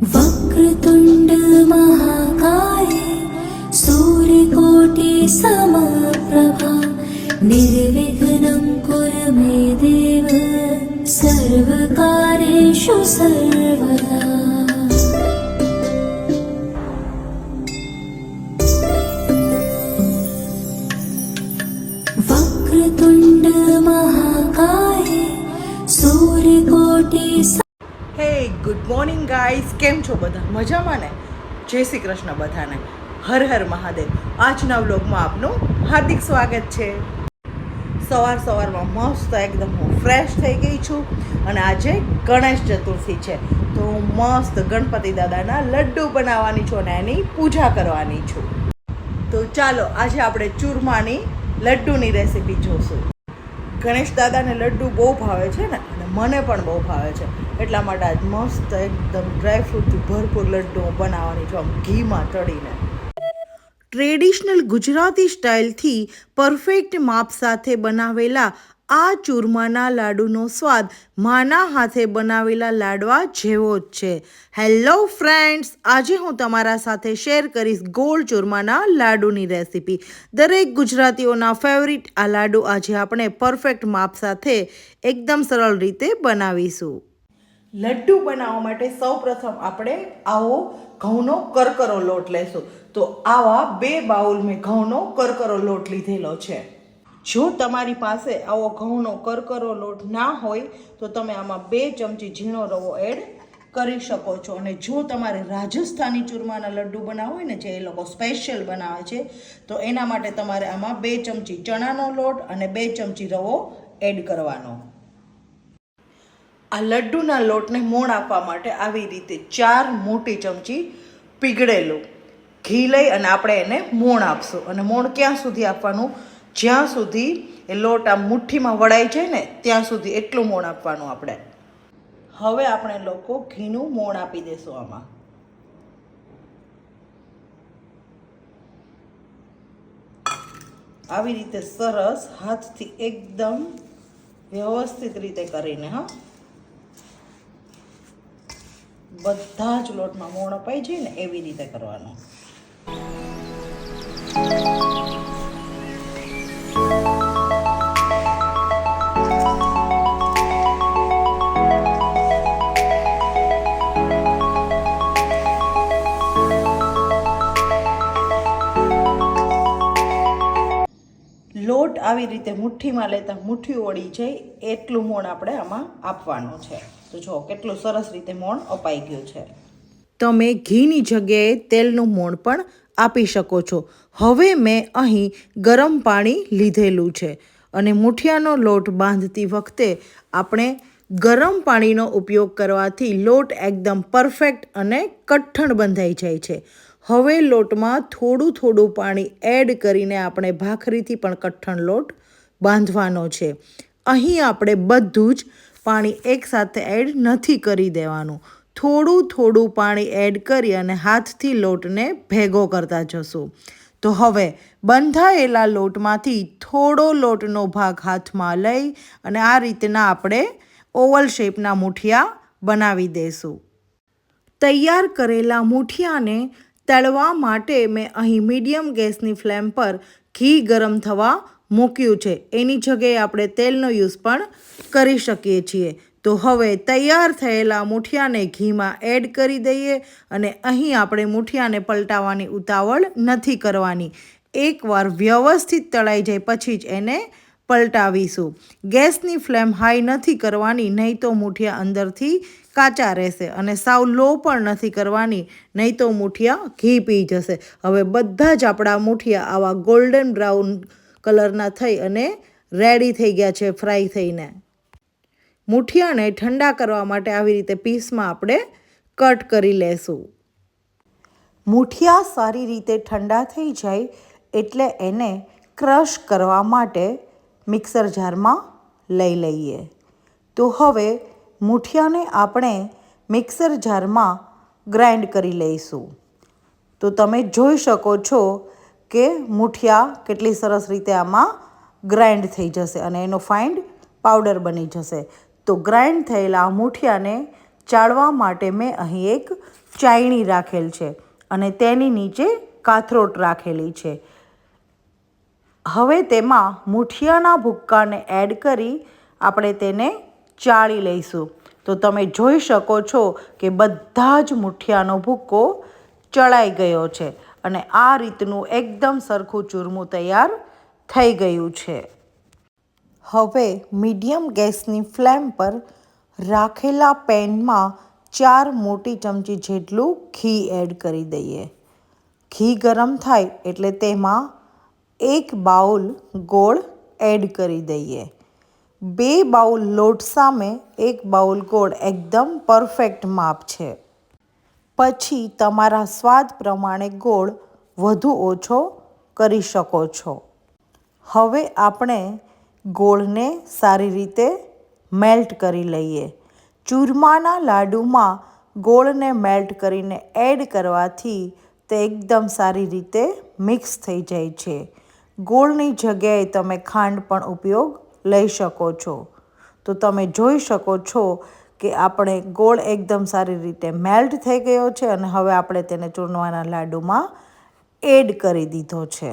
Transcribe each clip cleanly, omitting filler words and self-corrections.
वक्रतुण्ड महाकाय सूर्यकोटि समप्रभा निर्विघ्नं कुरु मे देव सर्वकार्येषु सर्वदा। वक्रतुण्ड महाकाय सूर्यकोटि। હે ગુડ મોર્નિંગ ગાઈઝ, કેમ છો બધા? મજામાં ને? જય શ્રી કૃષ્ણ બધાને. હર હર મહાદેવ. આજના વ્લોગમાં આપનું હાર્દિક સ્વાગત છે. સવારમાં મસ્ત એકદમ હું ફ્રેશ થઈ ગઈ છું અને આજે ગણેશ ચતુર્થી છે તો હું મસ્ત ગણપતિ દાદાના લડ્ડુ બનાવવાની છું અને એની પૂજા કરવાની છું. તો ચાલો આજે આપણે ચૂરમાની લડ્ડુની રેસીપી જોશું. ગણેશ દાદાને લડ્ડુ બહુ ભાવે છે ને, અને મને પણ બહુ ભાવે છે, એટલા માટે આજ મસ્ત એકદમ ડ્રાયફ્રૂટથી ભરપૂર લડ્ડુ બનાવવાની છું, આમ ઘીમાં તળીને. ટ્રેડિશનલ ગુજરાતી સ્ટાઇલથી પરફેક્ટ માપ સાથે બનાવેલા આ ચૂરમાના લાડુનો સ્વાદ માના હાથે બનાવેલા લાડવા જેવો જ છે. હેલો ફ્રેન્ડ્સ, આજે હું તમારા સાથે શેર કરીશ ગોળ ચૂરમાના લાડુની રેસીપી. દરેક ગુજરાતીઓના ફેવરિટ આ લાડુ આજે આપણે પરફેક્ટ માપ સાથે એકદમ સરળ રીતે બનાવીશું. લડ્ડુ બનાવવા માટે સૌપ્રથમ આપણે આવો ઘઉંનો કરકરો લોટ લઈશું. તો આવા 2 બાઉલ મેં ઘઉંનો કરકરો લોટ લીધેલો છે. જો તમારી પાસે આવો ઘઉંનો કરકરો લોટ ના હોય તો તમે આમાં 2 ચમચી ઝીણો રવો એડ કરી શકો છો. અને જો તમારે રાજસ્થાની ચૂરમાના લડ્ડુ બનાવવા હોય ને, જે એ લોકો સ્પેશિયલ બનાવે છે, તો એના માટે તમારે આમાં 2 ચમચી ચણાનો લોટ અને 2 ચમચી રવો એડ કરવાનો. આ લડ્ડુના લોટને મોણ આપવા માટે આવી રીતે 4 મોટી ચમચી પીગળેલું ઘી લઈ અને આપણે એને મોણ આપશું. અને મોણ ક્યાં સુધી આપવાનું? જ્યાં સુધી એ લોટ આ મુઠ્ઠીમાં વળાઈ જાય ને ત્યાં સુધી એટલું મોણ આપવાનું આપણે. હવે આપણે લોકો ઘીનું મોણ આપી દઈશું આમાં. આવી રીતે સરસ હાથથી એકદમ વ્યવસ્થિત રીતે કરીને, હા, બધા જ લોટમાં મોણ અપાઈ જાય ને એવી રીતે કરવાનું. લોટ આવી રીતે મુઠ્ઠીમાં લેતા મુઠ્ઠી ઓળી જાય એટલું મોણ આપણે આમાં આપવાનું છે. તો જો કેટલું સરસ રીતે મોણ અપાઈ ગયું છે. તમે ઘીની જગ્યાએ તેલનું મોણ પણ આપી શકો છો. હવે મેં અહીં ગરમ પાણી લીધેલું છે અને મુઠિયાનો લોટ બાંધતી વખતે આપણે ગરમ પાણીનો ઉપયોગ કરવાથી લોટ એકદમ પરફેક્ટ અને કઠણ બંધાઈ જાય છે. હવે લોટમાં થોડું પાણી એડ કરીને આપણે ભાખરીથી પણ કઠણ લોટ બાંધવાનો છે. અહીં આપણે બધું જ પાણી એકસાથે એડ નથી કરી દેવાનું. થોડું પાણી એડ કરી અને હાથથી લોટને ભેગો કરતા જશું. તો હવે બંધાયેલા લોટમાંથી થોડો લોટનો ભાગ હાથમાં લઈ અને આ રીતના આપણે ઓવલ શેપના મૂઠિયા બનાવી દઈશું. તૈયાર કરેલા મૂઠિયાને તળવા માટે મેં અહીં મીડિયમ ગેસની ફ્લેમ પર ઘી ગરમ થવા મૂક્યું છે. એની જગ્યાએ આપણે તેલનો યુઝ પણ કરી શકીએ છીએ. તો હવે તૈયાર થયેલા મૂઠિયાને ઘીમાં એડ કરી દઈએ અને અહીં આપણે મૂઠિયાને પલટાવવાની ઉતાવળ નથી કરવાની. એકવાર વ્યવસ્થિત તળાઈ જાય પછી જ એને પલટાવીશું. ગેસની ફ્લેમ હાઈ નથી કરવાની, નહીં તો મૂઠિયા અંદરથી કાચા રહેશે, અને સાવ લો પણ નથી કરવાની, નહીં તો મૂઠિયા ઘી પી જશે. હવે બધા જ આપણા મૂઠિયા આવા ગોલ્ડન બ્રાઉન કલરના થઈ અને રેડી થઈ ગયા છે ફ્રાય થઈને. મૂઠિયાને ઠંડા કરવા માટે આવી રીતે પીસમાં આપણે કટ કરી લેશું. મૂઠિયા સારી રીતે ઠંડા થઈ જાય એટલે એને ક્રશ કરવા માટે મિક્સર જારમાં લઈ લઈએ. તો હવે મૂઠિયાને આપણે મિક્સર જારમાં ગ્રાઇન્ડ કરી લઈશું. તો તમે જોઈ શકો છો કે મૂઠિયા કેટલી સરસ રીતે આમાં ગ્રાઇન્ડ થઈ જશે અને એનો ફાઇન પાવડર બની જશે. તો ગ્રાઇન્ડ થયેલા મૂઠિયાને ચાળવા માટે મેં અહીં એક ચાયણી રાખેલ છે અને તેની નીચે કાથરોટ રાખેલી છે. હવે તેમાં મૂઠિયાના ભૂક્કાને એડ કરી આપણે તેને ચાળી લઈશું. તો તમે જોઈ શકો છો કે બધા જ મૂઠિયાનો ભૂક્કો ચડાઈ ગયો છે અને આ રીતનું એકદમ સરખું ચૂરમું તૈયાર થઈ ગયું છે. હવે મીડિયમ ગેસની ફ્લેમ પર રાખેલા પેનમાં 4 મોટી ચમચી જેટલું ઘી એડ કરી દઈએ. ઘી ગરમ થાય એટલે તેમાં 1 બાઉલ ગોળ એડ કરી દઈએ. 2 બાઉલ લોટ સામે 1 બાઉલ ગોળ એકદમ પરફેક્ટ માપ છે. પછી તમારા સ્વાદ પ્રમાણે ગોળ વધુ ઓછો કરી શકો છો. હવે આપણે ગોળને સારી રીતે મેલ્ટ કરી લઈએ. ચૂરમાના લાડુમાં ગોળને મેલ્ટ કરીને એડ કરવાથી તે એકદમ સારી રીતે મિક્સ થઈ જાય છે. ગોળની જગ્યાએ તમે ખાંડ પણ ઉપયોગ લઈ શકો છો. તો તમે જોઈ શકો છો કે આપણે ગોળ એકદમ સારી રીતે મેલ્ટ થઈ ગયો છે અને હવે આપણે તેને ચૂરમાના લાડુમાં એડ કરી દીધો છે.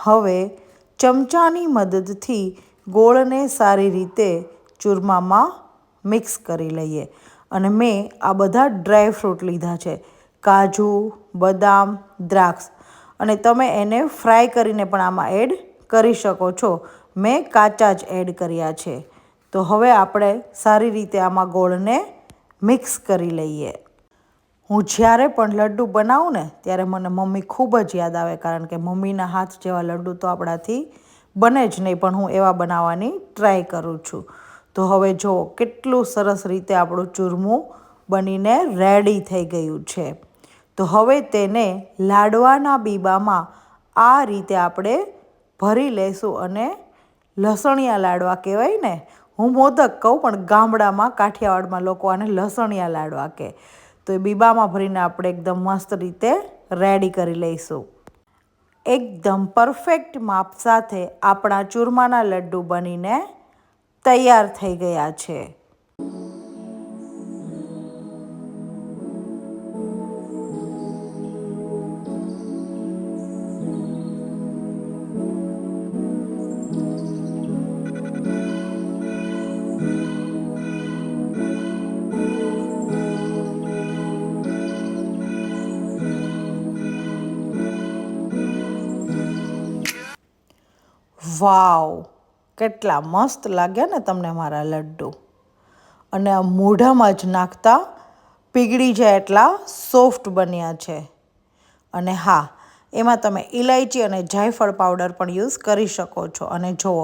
હવે ચમચાની મદદથી ગોળને સારી રીતે ચૂરમામાં મિક્સ કરી લઈએ અને મેં આ બધા ડ્રાય ફ્રૂટ લીધા છે, કાજુ, બદામ, દ્રાક્ષ, અને તમે એને ફ્રાય કરીને પણ આમાં એડ કરી શકો છો. મેં કાચા જ એડ કર્યા છે. તો હવે આપણે સારી રીતે આમાં ગોળને મિક્સ કરી લઈએ. હું જ્યારે પણ લડ્ડુ બનાવું ને ત્યારે મને મમ્મી ખૂબ જ યાદ આવે, કારણ કે મમ્મીના હાથ જેવા લડ્ડુ તો આપણાથી બને જ નહીં, પણ હું એવા બનાવવાની ટ્રાય કરું છું. તો હવે જુઓ કેટલું સરસ રીતે આપણું ચૂરમું બનીને રેડી થઈ ગયું છે. તો હવે તેને લાડવાના બીબામાં આ રીતે આપણે ભરી લઈશું અને લસણિયા લાડવા કહેવાય ને, હું મોદક કહું પણ ગામડામાં કાઠિયાવાડમાં લોકો આને લસણિયા લાડવા કહે. તો એ બીબામાં ભરીને આપણે એકદમ મસ્ત રીતે રેડી કરી લઈશું. એકદમ પરફેક્ટ માપ સાથે આપણા ચૂરમાના લડ્ડુ બનીને તૈયાર થઈ ગયા છે. વાવ, કેટલા મસ્ત લાગ્યા ને તમને મારા લડ્ડુ, અને આ મોઢામાં જ નાખતા પીગળી જાય એટલા સોફ્ટ બન્યા છે. અને હા, એમાં તમે ઇલાયચી અને જાયફળ પાવડર પણ યુઝ કરી શકો છો. અને જુઓ,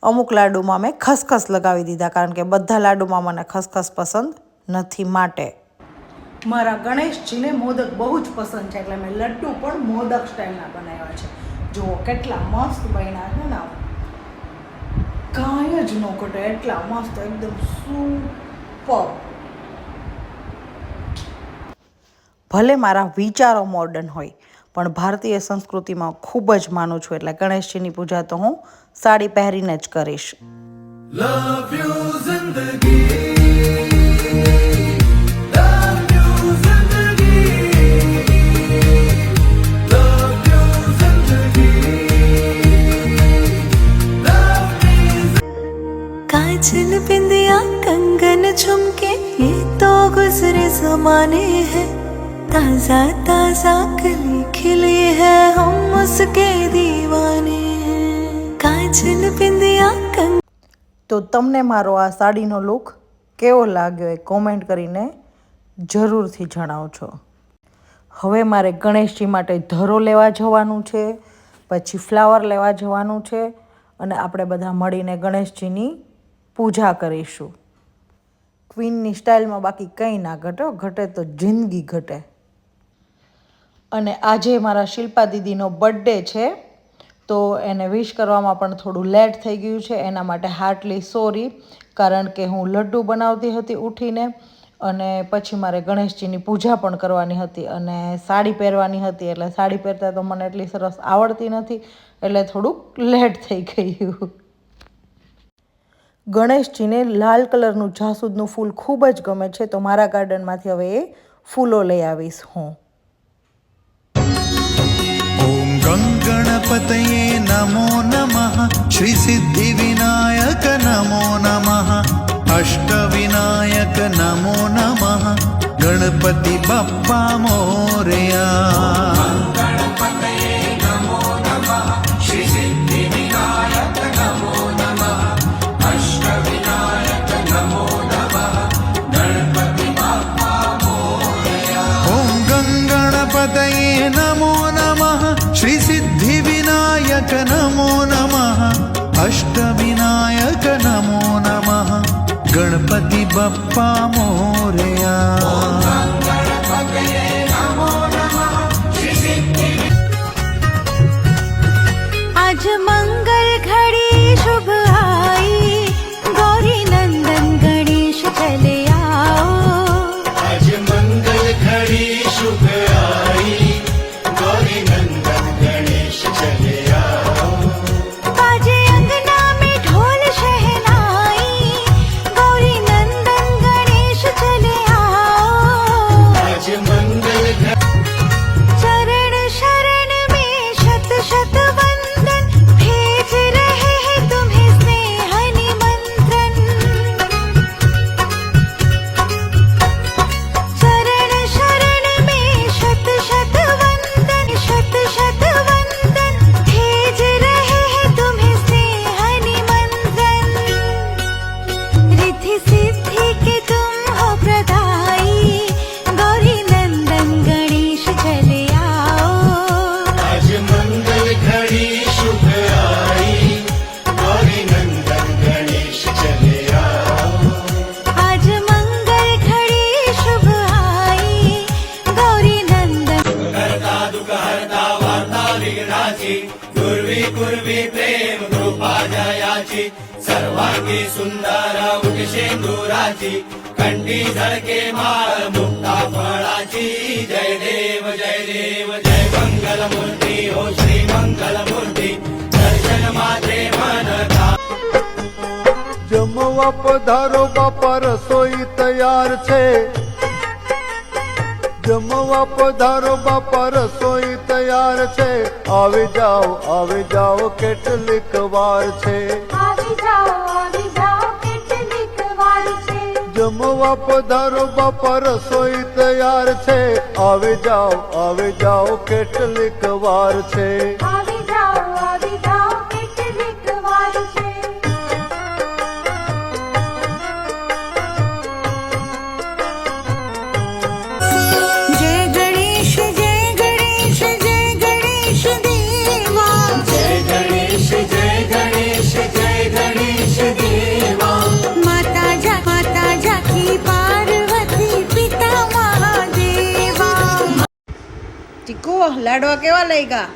અમુક લાડુમાં મેં ખસખસ લગાવી દીધા, કારણ કે બધા લાડુમાં મને ખસખસ પસંદ નથી. માટે મારા ગણેશજીને મોદક બહુ જ પસંદ છે, એટલે મેં લડ્ડુ પણ મોદક સ્ટાઇલના બનાવ્યા છે. જુઓ કેટલા મસ્ત બન્યા છે ને, કાંઈ જ ન ઘટે એટલા મસ્ત, એકદમ સુપર. ભલે મારા વિચારો મોડર્ન હોય, પણ ભારતીય સંસ્કૃતિમાં ખૂબ જ માનું છું, એટલે ગણેશજીની પૂજા તો હું સાડી પહેરીને જ કરીશ. Love you zindagi, love you zindagi, love you zindagi, love me. काजल बिंदिया कंगन झुमके ये तो गुजरे जमाने हैं, ताजा ताजा कली खिली है हम उसके दीवाने हैं. काजल बिंदिया कंगन. તો તમને મારો આ સાડીનો લુક કેવો લાગ્યો એ કોમેન્ટ કરીને જરૂરથી જણાવજો. હવે મારે ગણેશજી માટે ધરો લેવા જવાનું છે, પછી ફ્લાવર લેવા જવાનું છે, અને આપણે બધા મળીને ગણેશજીની પૂજા કરીશું. ક્વીનની સ્ટાઇલમાં બાકી કંઈ ના ઘટે, ઘટે તો જિંદગી ઘટે. અને આજે મારા શિલ્પા દીદીનો બર્થડે છે, તો એને વિશ કરવામાં પણ થોડું લેટ થઈ ગયું છે. એના માટે હાર્ટલી સોરી, કારણ કે હું લડ્ડુ બનાવતી હતી ઉઠીને, અને પછી મારે ગણેશજીની પૂજા પણ કરવાની હતી અને સાડી પહેરવાની હતી. એટલે સાડી પહેરતા તો મને એટલી સરસ આવડતી નથી, એટલે થોડુંક લેટ થઈ ગયું. ગણેશજીને લાલ કલરનું જાસૂદનું ફૂલ ખૂબ જ ગમે છે, તો મારા ગાર્ડનમાંથી હવે એ ફૂલો લઈ આવીશ હું. ॐ गङ्गणपतये नमो नमः श्रीसिद्धिविनायक नमो नमः अष्टविनायक नमो नमः गणपति बप्पा मोरया. ॐ गङ्गणपतये नमो नमः श्रीसिद्धिविनायक नमो नमः अष्टविनायक नमो नमः गणपति बप्पा मोरया. आज मंगल घड़ी शुभ आई, गौरी नंदन गणेश चले आओ. आज मंगल घड़ी शुभ आई, गौरी नंदन गणेश चले आओ. बाजे अंगना में ढोल शहनाई, गौरी नंदन गणेश चले आओ. आज मंगल चरण शरण में शत शत वंदन, भेज रहे हैं तुम्हें स्नेह निमंत्रण. चरण शरण में शत शत वंदन, शत शत वंदन, भेज रहे हैं तुम्हें स्नेह निमंत्रण. रिद्धि सिद्धि के तुम हो प्रदाई, गौरी नंदन गणेश चले आओ. आज मंगल घड़ी शुभ आई, गौरी नंदन गणेश चले आओ. आज मंगल घड़ी शुभ आई, गौरी नंदन. करता दुख हरता वार्ता विघ्नाची, गुर्वी गुर्वी प्रेम कृपा जयाची. सर्वांगी सुंदर मुख शेंदुराची, कंठी झळके माळ मुक्ता फळाची. जय देव जय मंगल मूर्ती हो श्री मंगल मूर्ती. दर्शन मात्रे मन का જમવા પધારો બાપા રસોઈ તૈયાર છે. જમવા પધારો બાપા રસોઈ તૈયાર છે. આવી જાઓ કેટલીક વાર છે. આવી જાઓ કેટલીક વાર છે. જમવા પધારો બાપા રસોઈ તૈયાર છે. આવી જાઓ કેટલીક વાર છે. આવી જાઓ કેટલીક વાર છે. જય ગણેશ જય ગણેશ જય ગણેશ દેવા. जय गणेश जय गणेश देवा. माता जाकी पार्वती पिता महादेवा. ટીકુ લાડવા કેવા લઈ ગયા?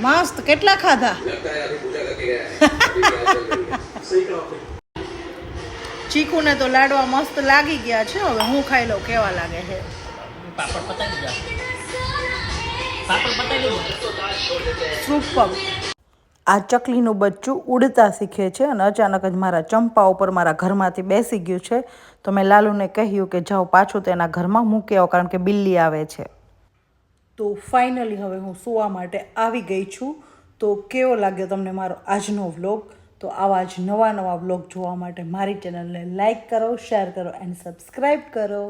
મસ્ત. કેટલા ખાધા? ચીકુને તો લાડવા મસ્ત લાગી ગયા છે. હવે હું ખાઈ લઉં કેવા લાગે છે. સુપર. આ ચકલીનું બચ્ચું ઉડતા શીખે છે અને અચાનક જ મારા ચંપા ઉપર મારા ઘરમાંથી બેસી ગયું છે. તો મેં લાલુને કહ્યું કે જાઓ પાછું તેના ઘરમાં મૂકી આવો, કારણ કે બિલ્લી આવે છે. તો ફાઇનલી હવે હું સૂવા માટે આવી ગઈ છું. તો કેવો લાગ્યો તમને મારો આજનો વ્લોગ? તો આવા જ નવા વ્લોગ જોવા માટે મારી ચેનલને લાઈક કરો, શેર કરો એન્ડ સબસ્ક્રાઈબ કરો.